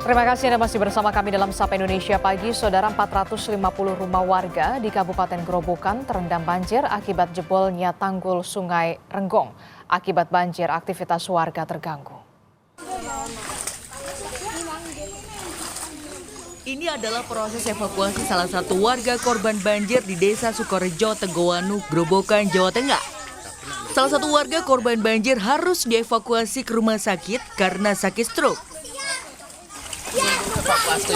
Terima kasih Anda masih bersama kami dalam Sapa Indonesia Pagi. Saudara, 450 rumah warga di Kabupaten Grobogan terendam banjir akibat jebolnya tanggul Sungai Renggong. Akibat banjir, aktivitas warga terganggu. Ini adalah proses evakuasi salah satu warga korban banjir di Desa Sukorejo, Tegowanu, Grobogan, Jawa Tengah. Salah satu warga korban banjir harus dievakuasi ke rumah sakit karena sakit stroke. Evakuasi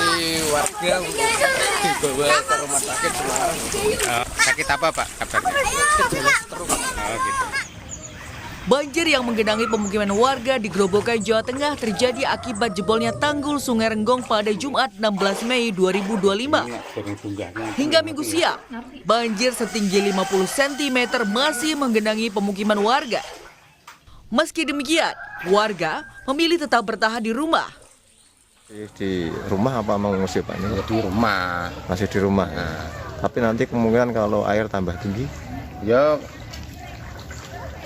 warga dibawa ke rumah sakit Semarang. Sakit apa Pak kabarnya? Gejala stroke. Gitu. Banjir yang menggenangi pemukiman warga di Grobogan, Jawa Tengah terjadi akibat jebolnya tanggul Sungai Renggong pada Jumat 16 Mei 2025. Hingga Minggu siang, banjir setinggi 50 cm masih menggenangi pemukiman warga. Meski demikian, warga memilih tetap bertahan di rumah. Di rumah apa mengungsi Pak? Di rumah. Masih di rumah. Nah, tapi nanti kemungkinan kalau air tambah tinggi, Ya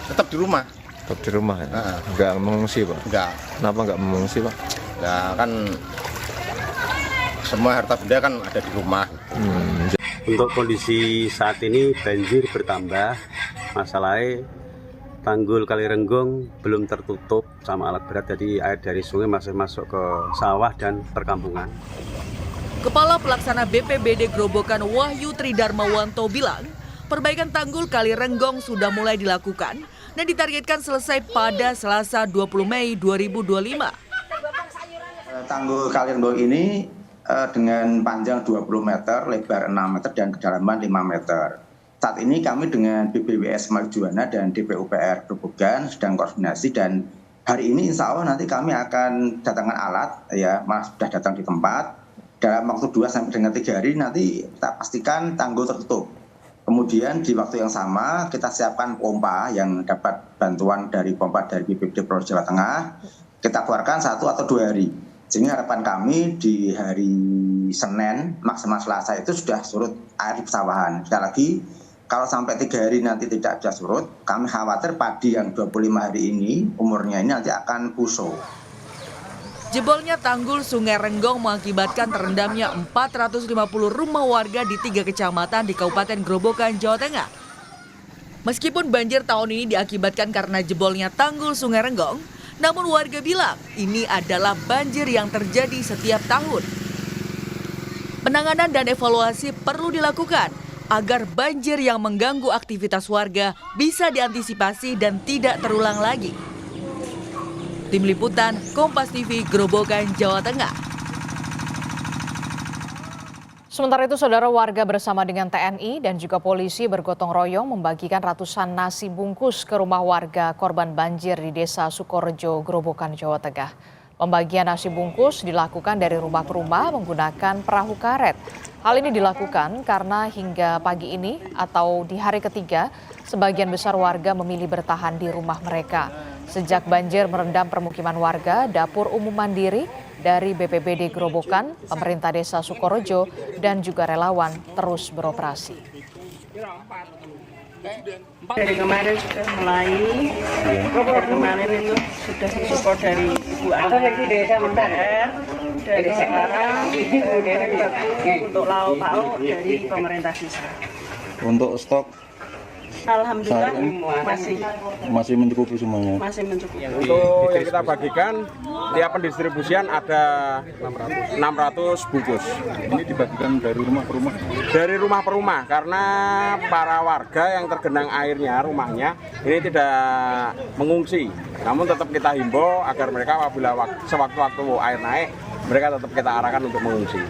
tetap di rumah. tetap di rumah ya? Nggak mengungsi Pak? Enggak. Kenapa nggak mengungsi Pak? Ya kan semua harta benda kan ada di rumah. Untuk kondisi saat ini banjir bertambah, masalahnya tanggul Kali Renggong belum tertutup sama alat berat, jadi air dari sungai masih masuk ke sawah dan perkampungan. Kepala Pelaksana BPBD Grobogan Wahyu Tridarmawanto bilang, perbaikan tanggul Kali Renggong sudah mulai dilakukan dan ditargetkan selesai pada Selasa 20 Mei 2025. Tanggul Kali Renggong ini dengan panjang 20 meter, lebar 6 meter, dan kedalaman 5 meter. Saat ini kami dengan BBWS Marjuwana dan DPUPR Grobogan sedang koordinasi, dan hari ini insya Allah nanti kami akan datangkan alat, ya malah sudah datang di tempat. Dalam waktu 2 sampai dengan 3 hari nanti kita pastikan tanggul tertutup. Kemudian di waktu yang sama kita siapkan pompa yang dapat bantuan dari pompa dari BPBD Provinsi Jawa Tengah. Kita keluarkan 1 atau 2 hari. Sehingga harapan kami di hari Senin maksimal Selasa itu sudah surut air di pesawahan. Sekali lagi, kalau sampai 3 hari nanti tidak bisa surut, kami khawatir padi yang 25 hari ini umurnya ini nanti akan busuk. Jebolnya tanggul Sungai Renggong mengakibatkan terendamnya 450 rumah warga di 3 kecamatan di Kabupaten Grobogan, Jawa Tengah. Meskipun banjir tahun ini diakibatkan karena jebolnya tanggul Sungai Renggong, namun warga bilang ini adalah banjir yang terjadi setiap tahun. Penanganan dan evaluasi perlu dilakukan agar banjir yang mengganggu aktivitas warga bisa diantisipasi dan tidak terulang lagi. Tim Liputan Kompas TV Grobogan, Jawa Tengah. Sementara itu, saudara, warga bersama dengan TNI dan juga polisi bergotong royong membagikan ratusan nasi bungkus ke rumah warga korban banjir di Desa Sukorejo, Grobogan, Jawa Tengah. Pembagian nasi bungkus dilakukan dari rumah ke rumah menggunakan perahu karet. Hal ini dilakukan karena hingga pagi ini atau di hari ketiga, sebagian besar warga memilih bertahan di rumah mereka. Sejak banjir merendam permukiman warga, dapur umum mandiri dari BPBD Grobogan, pemerintah Desa Sukorejo, dan juga relawan terus beroperasi. Dari kemarin sudah mulai, kemarin itu sudah support dari Ibu Ana, dari sekarang untuk lauk pauk dari pemerintah desa. Untuk stok Alhamdulillah masih mencukupi semuanya. masih mencukupi. Untuk yang kita bagikan, tiap pendistribusian ada 600 bungkus. Ini dibagikan dari rumah ke rumah. Dari rumah ke rumah, karena para warga yang tergenang airnya, rumahnya, ini tidak mengungsi. Namun tetap kita himbau agar mereka apabila sewaktu-waktu air naik, mereka tetap kita arahkan untuk mengungsi.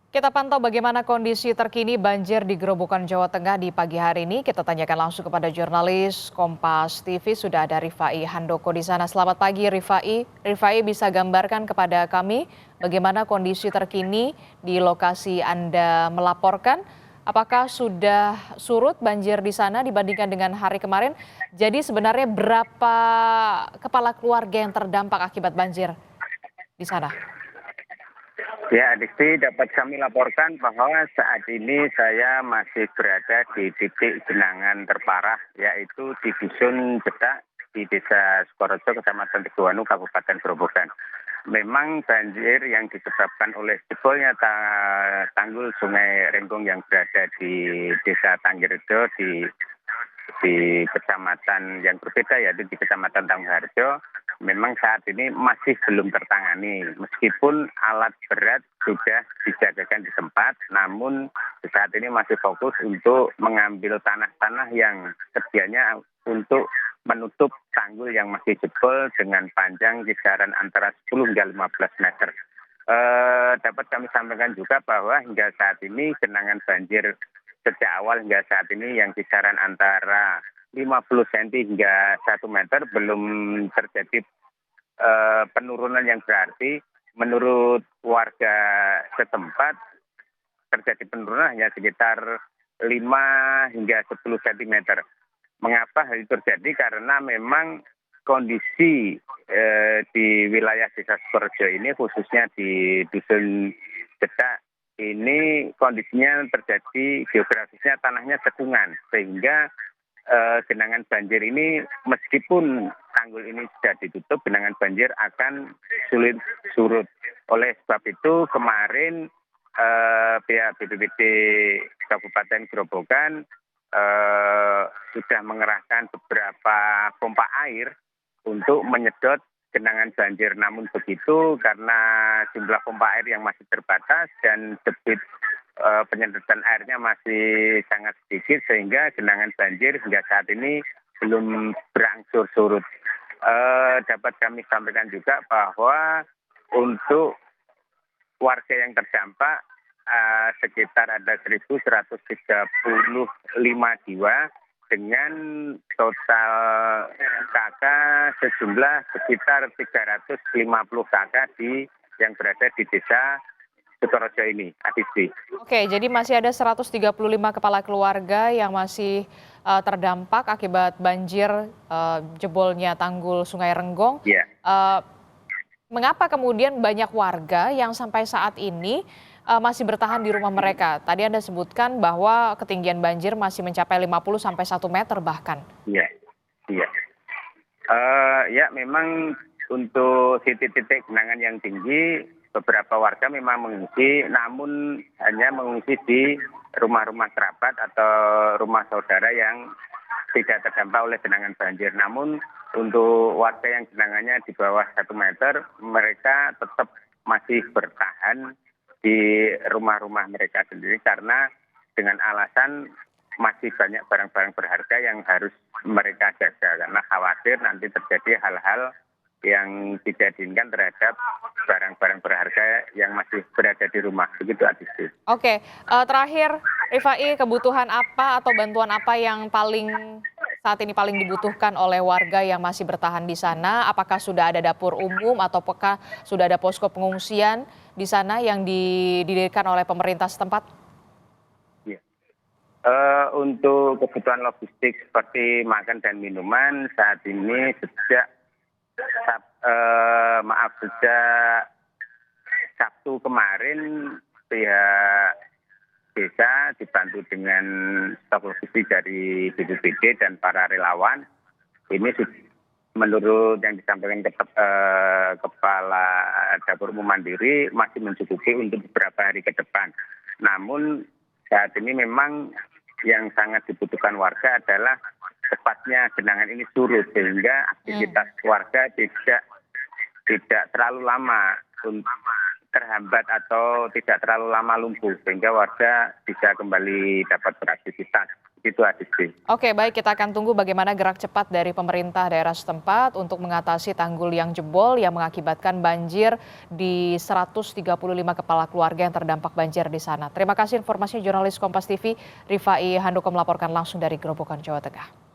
Kita pantau bagaimana kondisi terkini banjir di Grobogan, Jawa Tengah di pagi hari ini. Kita tanyakan langsung kepada jurnalis Kompas TV, sudah ada Rifai Handoko di sana. Selamat pagi Rifai. Rifai, bisa gambarkan kepada kami bagaimana kondisi terkini di lokasi Anda melaporkan? Apakah sudah surut banjir di sana dibandingkan dengan hari kemarin? Jadi sebenarnya berapa kepala keluarga yang terdampak akibat banjir di sana? Ya, Adisti, dapat kami laporkan bahwa saat ini saya masih berada di titik genangan terparah, yaitu di Dusun Jedak di Desa Sukorejo, Kecamatan Tegowanu, Kabupaten Grobogan. memang banjir yang disebabkan oleh jebolnya tanggul Sungai Renggong yang berada di Desa Tanggirejo di kecamatan yang berbeda, yaitu di Kecamatan Tangguharjo, memang saat ini masih belum tertangani. Meskipun alat berat sudah disiagakan di tempat, namun saat ini masih fokus untuk mengambil tanah-tanah yang sedianya untuk menutup tanggul yang masih jebol dengan panjang kisaran antara 10 hingga 15 meter. Dapat kami sampaikan juga bahwa hingga saat ini genangan banjir sejak awal hingga saat ini yang kisaran antara 50 cm hingga 1 meter belum terjadi penurunan yang berarti. Menurut warga setempat terjadi penurunan hanya sekitar 5 hingga 10 cm. Mengapa hal itu terjadi? Karena memang kondisi di wilayah Desa Sukorejo ini, khususnya di Dusun Cedak, ini kondisinya terjadi geografisnya tanahnya cekungan, sehingga genangan banjir ini meskipun tanggul ini sudah ditutup, genangan banjir akan sulit surut. Oleh sebab itu kemarin pihak BPBD Kabupaten Grobogan sudah mengerahkan beberapa pompa air untuk menyedot genangan banjir. Namun begitu, karena jumlah pompa air yang masih terbatas dan debit penyedotan airnya masih sangat sedikit, sehingga genangan banjir hingga saat ini belum berangsur surut. Dapat kami sampaikan juga bahwa untuk warga yang terdampak sekitar ada 1.135 jiwa dengan total KK sejumlah sekitar 350 KK yang berada di Desa Sukorejo ini, Adisti. Oke, jadi masih ada 135 kepala keluarga yang masih terdampak akibat banjir jebolnya tanggul Sungai Renggong. Iya. Mengapa kemudian banyak warga yang sampai saat ini masih bertahan di rumah mereka? Tadi Anda sebutkan bahwa ketinggian banjir masih mencapai 50 sampai 1 meter bahkan. Iya. Ya, memang untuk titik-titik genangan yang tinggi, beberapa warga memang mengungsi, namun hanya mengungsi di rumah-rumah kerabat atau rumah saudara yang tidak terdampak oleh genangan banjir. Namun untuk warga yang genangannya di bawah 1 meter, mereka tetap masih bertahan di rumah-rumah mereka sendiri karena dengan alasan masih banyak barang-barang berharga yang harus mereka jaga karena khawatir nanti terjadi hal-hal yang tidak diinginkan terhadap barang-barang berharga yang masih berada di rumah. Begitu, Adisti. Oke, terakhir Rifai, kebutuhan apa atau bantuan apa yang saat ini paling dibutuhkan oleh warga yang masih bertahan di sana? Apakah sudah ada dapur umum atau apakah sudah ada posko pengungsian di sana yang didirikan oleh pemerintah setempat? Ya. Untuk kebutuhan logistik seperti makan dan minuman saat ini sejak Sabtu kemarin pihak desa dibantu dengan stok logistik dari BPBD dan para relawan. Ini menurut yang disampaikan Kepala Dapur Umum Mandiri masih mencukupi untuk beberapa hari ke depan. Namun saat ini memang yang sangat dibutuhkan warga adalah cepatnya genangan ini surut sehingga aktivitas warga tidak terlalu lama terhambat atau tidak terlalu lama lumpuh sehingga warga bisa kembali dapat beraktivitas. Itu Adisti. Oke, baik, kita akan tunggu bagaimana gerak cepat dari pemerintah daerah setempat untuk mengatasi tanggul yang jebol yang mengakibatkan banjir di 135 kepala keluarga yang terdampak banjir di sana. Terima kasih informasi jurnalis Kompas TV Rifai Handoko melaporkan langsung dari Grobogan, Jawa Tengah.